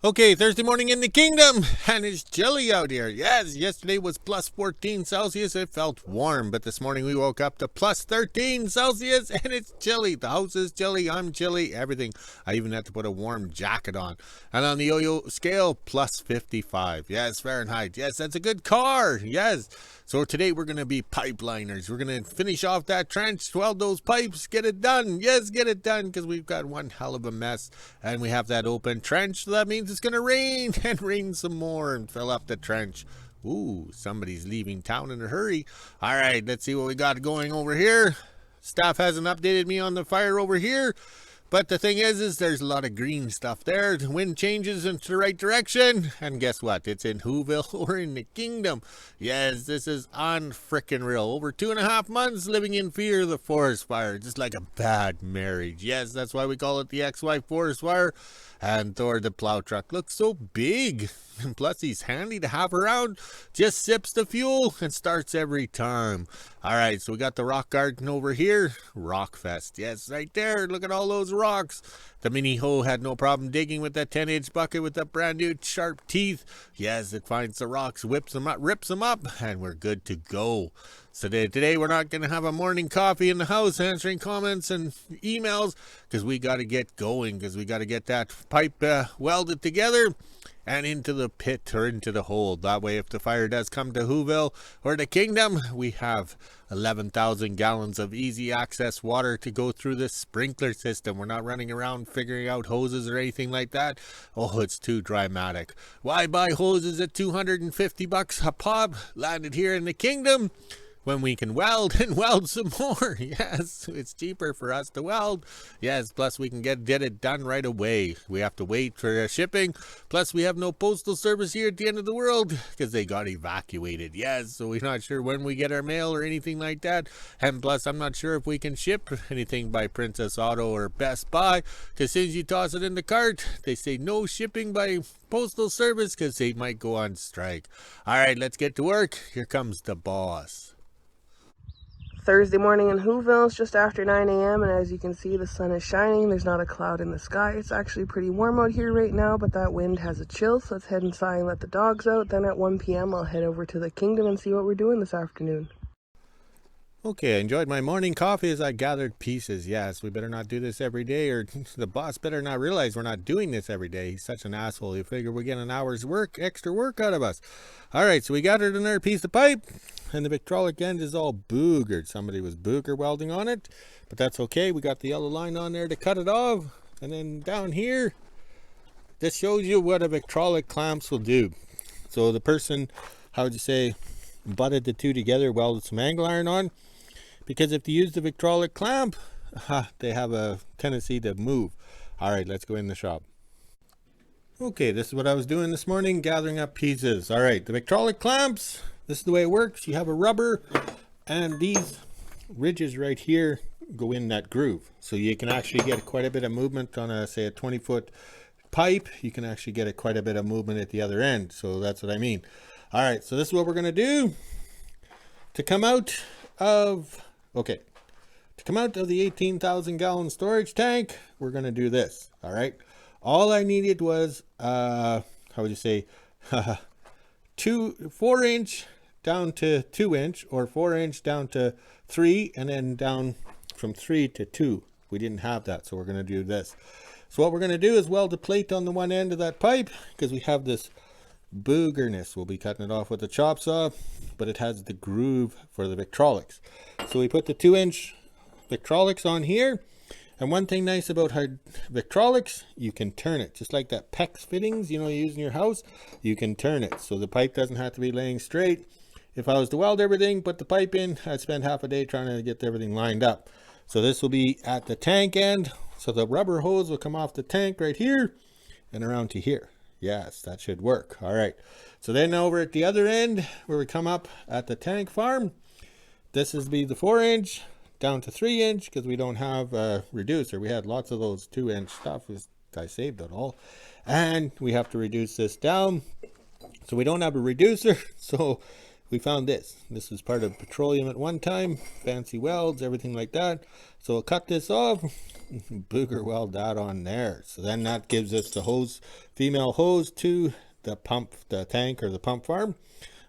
Okay, Thursday morning in the kingdom, and it's chilly out here. Yes, yesterday was plus 14 Celsius. It felt warm, but this morning we woke up to plus 13 Celsius, and it's chilly. The house is chilly, I'm chilly, everything. I even had to put a warm jacket on. And on the yo-yo scale, plus 55. Yes, Fahrenheit. Yes, that's a good car. Yes. So today we're going to be pipeliners. We're going to finish off that trench, weld those pipes, get it done. Yes, get it done, because we've got one hell of a mess, and we have that open trench. So that means it's going to rain and rain some more and fill up the trench. Ooh, somebody's leaving town in a hurry. All right, let's see what we got going over here. Staff hasn't updated me on the fire over here. But the thing is there's a lot of green stuff there. The wind changes into the right direction. And guess what? It's in WHO-ville or in the kingdom. Yes, this is unfrickin' real. Over 2.5 months living in fear of the forest fire. Just like a bad marriage. Yes, that's why we call it the ex-wife forest fire. And Thor the plow truck looks so big. And plus he's handy to have around. Just sips the fuel and starts every time. Alright, so we got the rock garden over here. Rockfest. Yes, right there. Look at all those rocks. The mini hoe had no problem digging with that 10-inch bucket with that brand new sharp teeth. Yes, it finds the rocks, whips them up, rips them up, and we're good to go. So today we're not going to have a morning coffee in the house answering comments and emails, because we got to get going, because we got to get that pipe welded together and into the pit or into the hole. That way, if the fire does come to WHO-ville or the kingdom, we have 11,000 gallons of easy access water to go through this sprinkler system. We're not running around figuring out hoses or anything like that. Oh, it's too dramatic. Why buy hoses at $250 a pop? Landed here in the kingdom when we can weld and weld some more. Yes, it's cheaper for us to weld. Yes, plus we can get it done right away. We have to wait for shipping. Plus we have no postal service here at the end of the world because they got evacuated. Yes, so we're not sure when we get our mail or anything like that. And plus I'm not sure if we can ship anything by Princess Auto or Best Buy, because as soon as you toss it in the cart, they say no shipping by postal service because they might go on strike. All right, let's get to work. Here comes the boss. Thursday morning in WHO-ville. It's just after 9 a.m. and as you can see, the sun is shining. There's not a cloud in the sky. It's actually pretty warm out here right now, but that wind has a chill, so let's head inside and let the dogs out. Then at 1 p.m. I'll head over to the kingdom and see what we're doing this afternoon. Okay, I enjoyed my morning coffee as I gathered pieces. Yes, we better not do this every day, or the boss better not realize we're not doing this every day. He's such an asshole. You figure we're getting an hour's work, extra work out of us. All right, so we gathered another piece of pipe, and the Victrolic end is all boogered. Somebody was booger welding on it, but that's okay. We got the yellow line on there to cut it off. And then down here, this shows you what a Victrolic clamps will do. So the person, how would you say, butted the two together, welded some angle iron on. Because if you use the Victrolic clamp, they have a tendency to move. All right, let's go in the shop. Okay, this is what I was doing this morning, gathering up pieces. All right, the Victrolic clamps, this is the way it works. You have a rubber, and these ridges right here go in that groove. So you can actually get quite a bit of movement on a, say, a 20-foot pipe. You can actually get quite a bit of movement at the other end. So that's what I mean. All right, so this is what we're going to do to come out of... Okay, to come out of the 18,000 gallon storage tank, we're going to do this. All right. All I needed was, how would you say, 4-inch down to 2-inch, or 4-inch down to 3, and then down from 3 to 2. We didn't have that, so we're going to do this. So what we're going to do is weld a plate on the one end of that pipe, because we have this boogerness. We'll be cutting it off with a chop saw, but it has the groove for the Victrolics. So we put the 2-inch Victrolics on here, and one thing nice about Victrolics, you can turn it just like that PEX fittings, you know, you use in your house. You can turn it so the pipe doesn't have to be laying straight. If I was to weld everything, put the pipe in, I'd spend half a day trying to get everything lined up. So this will be at the tank end, so the rubber hose will come off the tank right here and around to here. Yes, that should work. All right. So then over at the other end, where we come up at the tank farm, this is be the 4-inch down to 3-inch, because we don't have a reducer. We had lots of those 2-inch stuff. I saved it all. And we have to reduce this down. So we don't have a reducer. So we found this. This was part of petroleum at one time, fancy welds, everything like that. So we'll cut this off, booger weld that on there. So then that gives us the hose, female hose to the pump, the tank or the pump farm.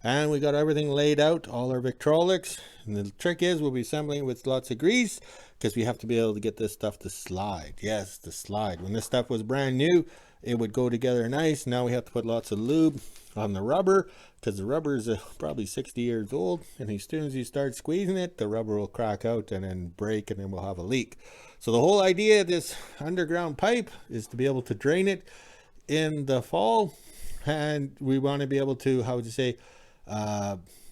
And we got everything laid out, all our Victrolics. And the trick is we'll be assembling with lots of grease because we have to be able to get this stuff to slide. Yes, to slide. When this stuff was brand new, it would go together nice. Now we have to put lots of lube on the rubber because the rubber is probably 60 years old. And as soon as you start squeezing it, the rubber will crack out and then break and then we'll have a leak. So the whole idea of this underground pipe is to be able to drain it in the fall. And we want to be able to, how would you say,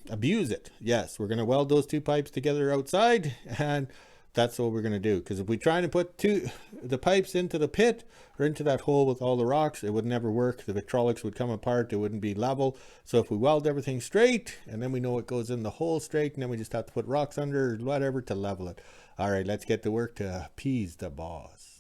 abuse it. Yes, we're going to weld those two pipes together outside, and that's what we're going to do. Because if we try to put the pipes into the pit or into that hole with all the rocks, it would never work. The Victrolics would come apart. It wouldn't be level. So if we weld everything straight, and then we know it goes in the hole straight, and then we just have to put rocks under or whatever to level it. All right, let's get to work to appease the boss.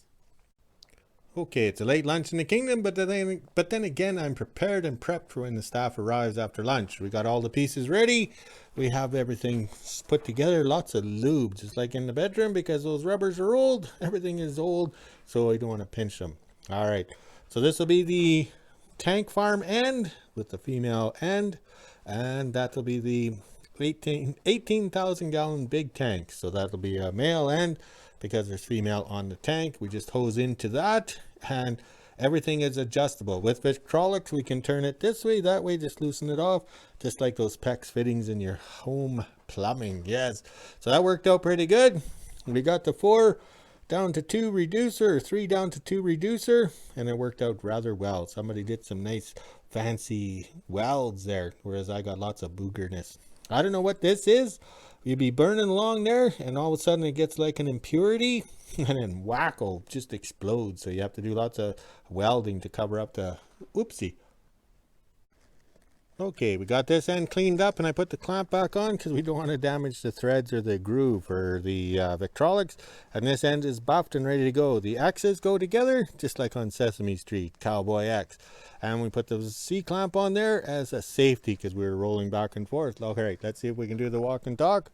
Okay, it's a late lunch in the kingdom, but then again, I'm prepared and prepped for when the staff arrives after lunch. We got all the pieces ready. We have everything put together, lots of lube, just like in the bedroom, because those rubbers are old. Everything is old, so I don't want to pinch them. All right, so this will be the tank farm end with the female end, and that will be the 18,000 gallon big tank. So that'll be a male end because there's female on the tank. We just hose into that, and everything is adjustable. With Victrolics, we can turn it this way, that way, just loosen it off, just like those PEX fittings in your home plumbing. Yes, so that worked out pretty good. We got the 4 down to 2 reducer, or 3 down to 2 reducer, and it worked out rather well. Somebody did some nice fancy welds there, whereas I got lots of boogerness. I don't know what this is. You'd be burning along there, and all of a sudden it gets like an impurity, and then wacko, just explodes. So you have to do lots of welding to cover up the oopsie. Okay, we got this end cleaned up, and I put the clamp back on because we don't want to damage the threads or the groove or the Victrolics. And this end is buffed and ready to go. The X's go together just like on Sesame Street, Cowboy X. And we put the C-clamp on there as a safety because we were rolling back and forth. All right, let's see if we can do the walk and talk.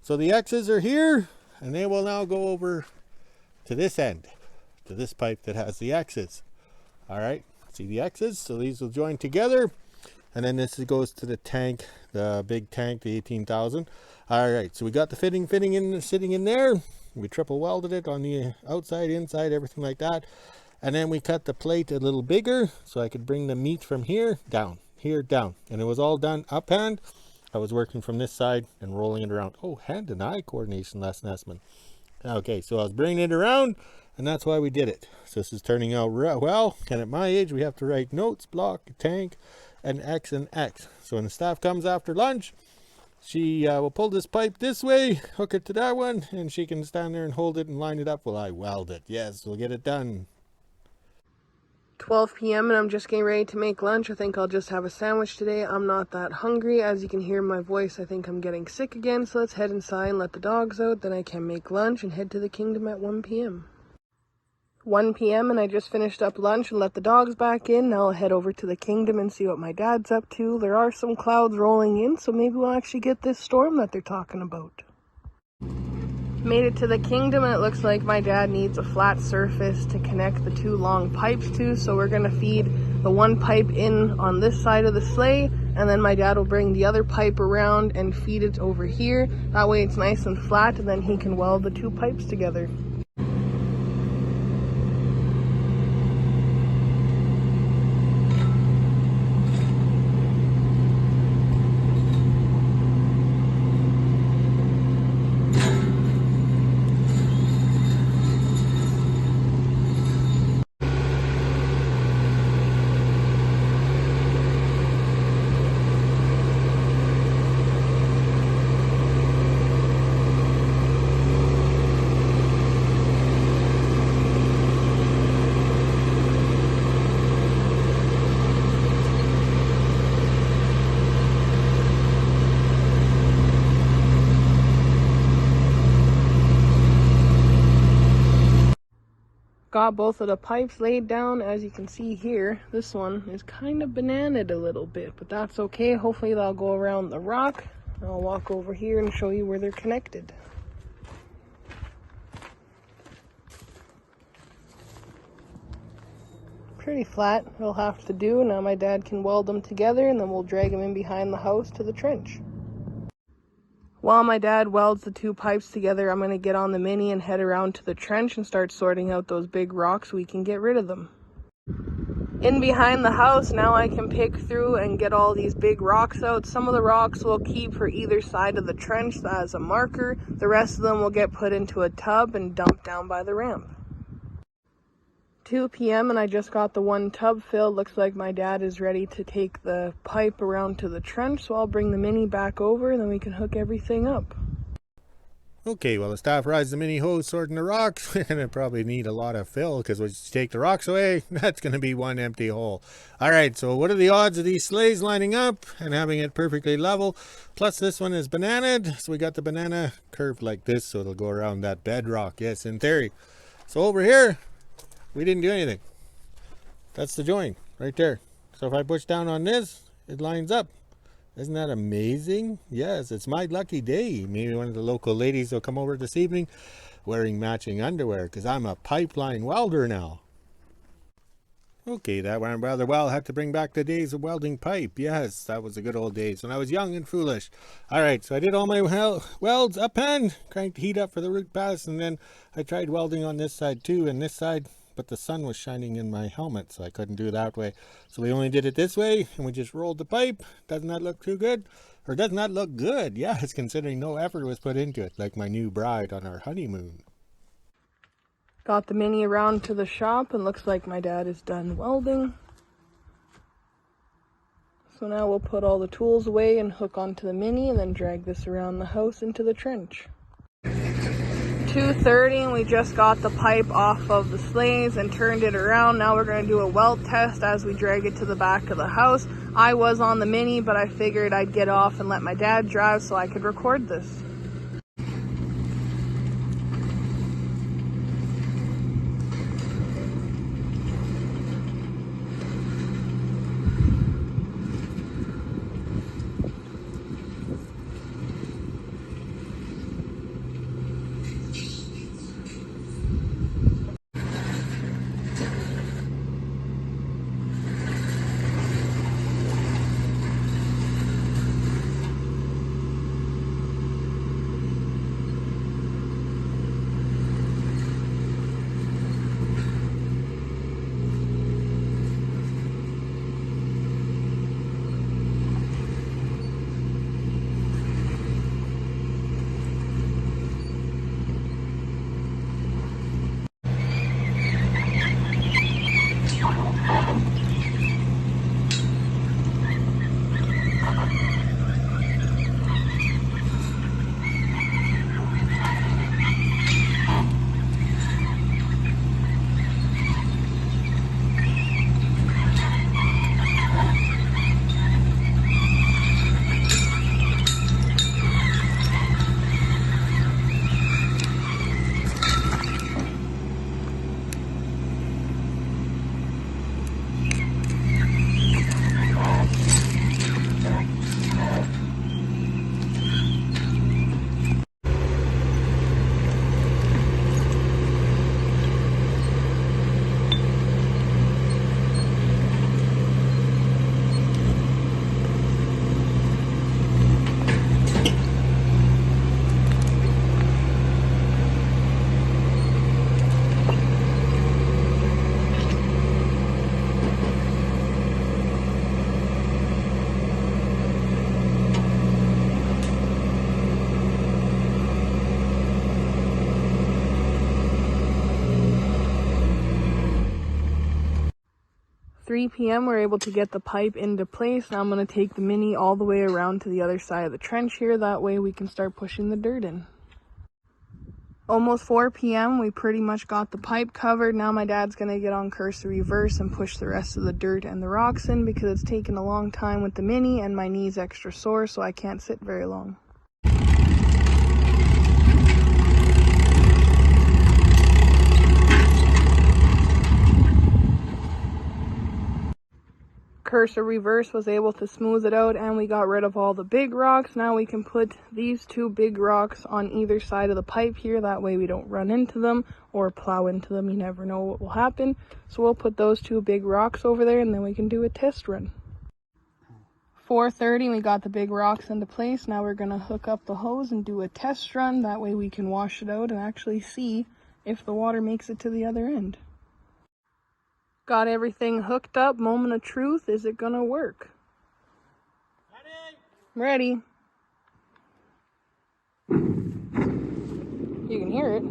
So the X's are here, and they will now go over to this end, to this pipe that has the X's. All right, see the X's? So these will join together. And then this goes to the tank, the big tank, the 18,000. All right, so we got the fitting sitting in there. We triple welded it on the outside, inside, everything like that. And then we cut the plate a little bigger so I could bring the meat from here down, and it was all done uphand. I was working from this side and rolling it around. Oh, hand and eye coordination, Les Nessman. Okay, so I was bringing it around, and that's why we did it. So this is turning out well, and at my age we have to write notes, block, tank, and X and X. So when the staff comes after lunch, she will pull this pipe this way, hook it to that one, and she can stand there and hold it and line it up while I weld it. Yes, we'll get it done. 12 p.m. and I'm just getting ready to make lunch. I think I'll just have a sandwich today. I'm not that hungry. As you can hear in my voice, I think I'm getting sick again. So let's head inside and let the dogs out. Then I can make lunch and head to the kingdom at 1 p.m. 1 p.m. and I just finished up lunch and let the dogs back in. Now I'll head over to the kingdom and see what my dad's up to. There are some clouds rolling in, so maybe we'll actually get this storm that they're talking about. Made it to the kingdom, and it looks like my dad needs a flat surface to connect the 2 long pipes to. So we're going to feed the 1 pipe in on this side of the sleigh, and then my dad will bring the other pipe around and feed it over here. That way it's nice and flat, and then he can weld the 2 pipes together. got both of the pipes laid down. As you can see here, this one is kind of bananaed a little bit, but that's okay. Hopefully they'll go around the rock. I'll walk over here and show you where they're connected. Pretty flat, it'll have to do. Now my dad can weld them together and then we'll drag them in behind the house to the trench. While my dad welds the two pipes together, I'm going to get on the Mini and head around to the trench and start sorting out those big rocks so we can get rid of them. In behind the house, now I can pick through and get all these big rocks out. Some of the rocks we'll keep for either side of the trench as a marker. The rest of them will get put into a tub and dumped down by the ramp. 2 p.m. and I just got the one tub filled. Looks like my dad is ready to take the pipe around to the trench, so I'll bring the Mini back over and then we can hook everything up. Okay, well, the staff rides the mini hose sorting the rocks. We're going to probably need a lot of fill because once you take the rocks away, that's going to be one empty hole. All right, so what are the odds of these sleighs lining up and having it perfectly level? Plus, this one is bananaed, so we got the banana curved like this, so it'll go around that bedrock. Yes, in theory. So over here, we didn't do anything. That's the joint right there. So if I push down on this, it lines up. Isn't that amazing? Yes, it's my lucky day. Maybe one of the local ladies will come over this evening wearing matching underwear because I'm a pipeline welder now. Okay, that went rather well. I had to bring back the days of welding pipe. Yes, that was the good old days when I was young and foolish. All right, so I did all my welds uphand, cranked the heat up for the root pass, and then I tried welding on this side too and this side. But the sun was shining in my helmet, so I couldn't do it that way. So we only did it this way, and we just rolled the pipe. Doesn't that look too good? Or does not look good? Yes, considering no effort was put into it, like my new bride on our honeymoon. Got the Mini around to the shop, and looks like my dad is done welding. So now we'll put all the tools away and hook onto the Mini, and then drag this around the house into the trench. 2:30 and we just got the pipe off of the sleighs and turned it around. Now we're going to do a weld test as we drag it to the back of the house. I was on the Mini, but I figured I'd get off and let my dad drive so I could record this. .3 p.m. we're able to get the pipe into place. Now I'm going to take the Mini all the way around to the other side of the trench here. That way we can start pushing the dirt in. Almost 4 p.m. we pretty much got the pipe covered. Now my dad's going to get on cursor reverse and push the rest of the dirt and the rocks in because it's taken a long time with the Mini and my knee's extra sore, so I can't sit very long. Precursor reverse was able to smooth it out, and we got rid of all the big rocks. Now we can put these two big rocks on either side of the pipe here. That way we don't run into them or plow into them. You never know what will happen. So we'll put those two big rocks over there, and then we can do a test run. 4:30, we got the big rocks into place. Now we're going to hook up the hose and do a test run. That way we can wash it out and actually see if the water makes it to the other end. Got everything hooked up. Moment of truth. Is it going to work? Ready. You can hear it.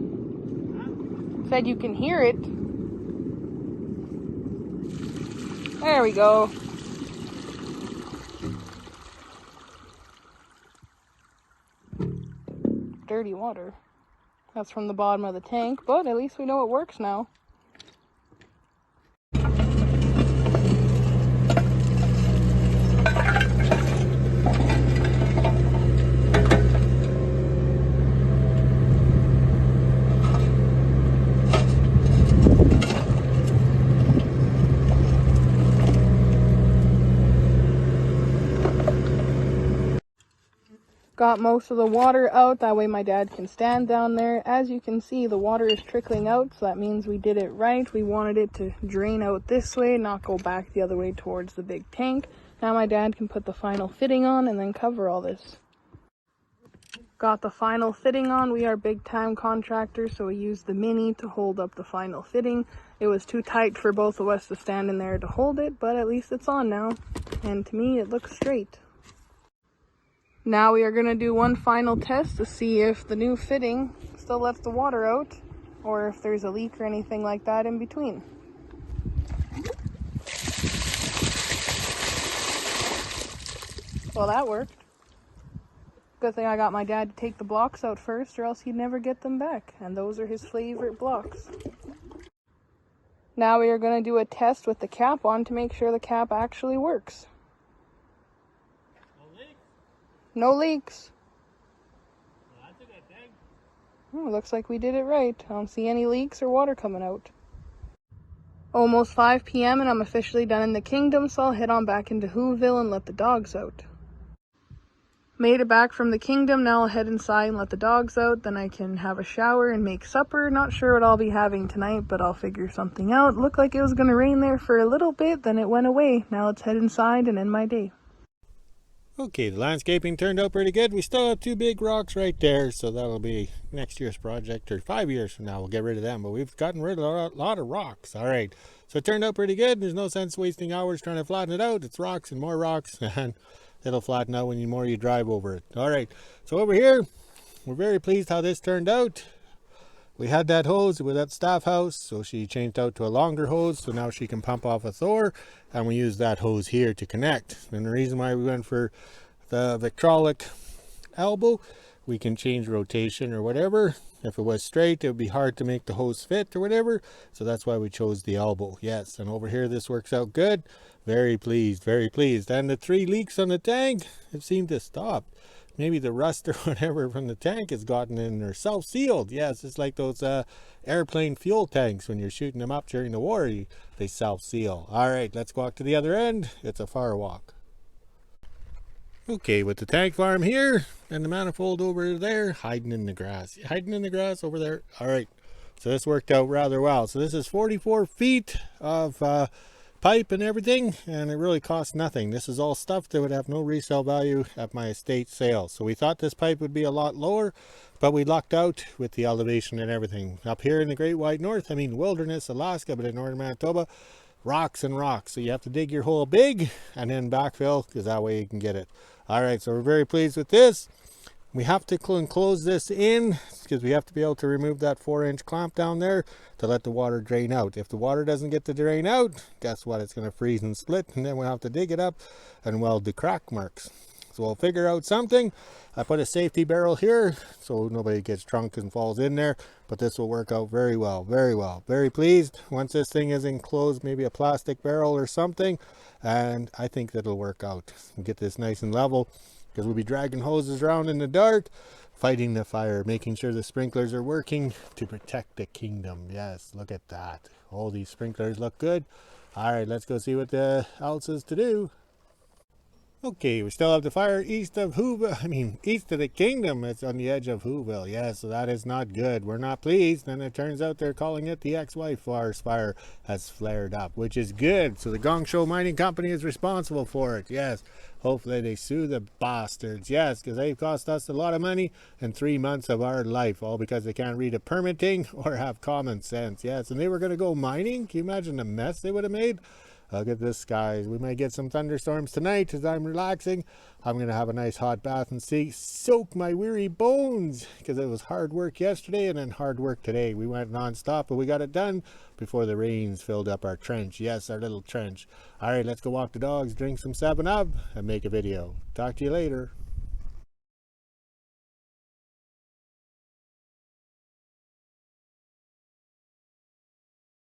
Said you can hear it. There we go. Dirty water. That's from the bottom of the tank, but at least we know it works now. Got most of the water out, that way my dad can stand down there. As you can see, the water is trickling out, so that means we did it right. We wanted it to drain out this way, not go back the other way towards the big tank. Now my dad can put the final fitting on and then cover all this. Got the final fitting on. We are big time contractors, so we used the mini to hold up the final fitting. It was too tight for both of us to stand in there to hold it, but at least it's on now. And to me, it looks straight. Now we are going to do one final test to see if the new fitting still lets the water out or if there's a leak or anything like that in between. Well, that worked. Good thing I got my dad to take the blocks out first, or else he'd never get them back. And those are his favorite blocks. Now we are going to do a test with the cap on to make sure the cap actually works. No leaks. Well, that's a good thing. Oh, looks like we did it right. I don't see any leaks or water coming out. Almost 5 p.m. and I'm officially done in the kingdom, so I'll head on back into WHO-ville and let the dogs out. Made it back from the kingdom. Now I'll head inside and let the dogs out. Then I can have a shower and make supper. Not sure what I'll be having tonight, but I'll figure something out. Looked like it was going to rain there for a little bit, then it went away. Now let's head inside and end my day. Okay, the landscaping turned out pretty good. We still have two big rocks right there, so that'll be next year's project, or 5 years from now we'll get rid of them, but we've gotten rid of a lot of rocks. All right, so it turned out pretty good. There's no sense wasting hours trying to flatten it out. It's rocks and more rocks, and it'll flatten out when the more you drive over it. All right, so over here, we're very pleased how this turned out. We had that hose with that staff house, so she changed out to a longer hose, so now she can pump off a Thor, and we use that hose here to connect. And the reason why we went for the Victrolic elbow, we can change rotation or whatever. If it was straight, it would be hard to make the hose fit or whatever, so that's why we chose the elbow. Yes, and over here this works out good. Very pleased, very pleased. And the 3 leaks on the tank have seemed to stop. Maybe the rust or whatever from the tank has gotten in or self-sealed. Yes, it's like those airplane fuel tanks when you're shooting them up during the war, they self-seal. All right, let's walk to the other end. It's a far walk. Okay, with the tank farm here and the manifold over there, hiding in the grass. Hiding in the grass over there. All right, so this worked out rather well. So this is 44 feet of pipe and everything, and it really cost nothing. This is all stuff that would have no resale value at my estate sale. So we thought this pipe would be a lot lower, but we lucked out with the elevation and everything. Up here in the Great White North, I mean wilderness, Alaska, but in Northern Manitoba, rocks and rocks. So you have to dig your hole big and then backfill, because that way you can get it. All right, so we're very pleased with this. We have to close this in because we have to be able to remove that 4-inch clamp down there to let the water drain out. If the water doesn't get to drain out, guess what? It's going to freeze and split, and then we'll have to dig it up and weld the crack marks. So we'll figure out something. I put a safety barrel here so nobody gets drunk and falls in there, but this will work out very well, very well. Very pleased. Once this thing is enclosed, maybe a plastic barrel or something, and I think that'll work out. We'll get this nice and level, because we'll be dragging hoses around in the dark, fighting the fire, making sure the sprinklers are working to protect the kingdom. Yes, look at that. All these sprinklers look good. All right, let's go see what else is to do. Okay, we still have the fire east of east of the kingdom. It's on the edge of WHO-ville. Yeah, so that is not good. We're not pleased. And it turns out they're calling it the ex-wife fire has flared up, which is good. So the Guangzhou Mining Company is responsible for it. Yes, hopefully they sue the bastards. Yes, because they've cost us a lot of money and 3 months of our life, all because they can't read a permitting or have common sense. Yes, and they were going to go mining. Can you imagine the mess they would have made? Look at this, guys. We might get some thunderstorms tonight as I'm relaxing. I'm going to have a nice hot bath and soak my weary bones because it was hard work yesterday and then hard work today. We went non-stop, but we got it done before the rains filled up our trench. Yes, our little trench. All right, let's go walk the dogs, drink some 7-Up, and make a video. Talk to you later.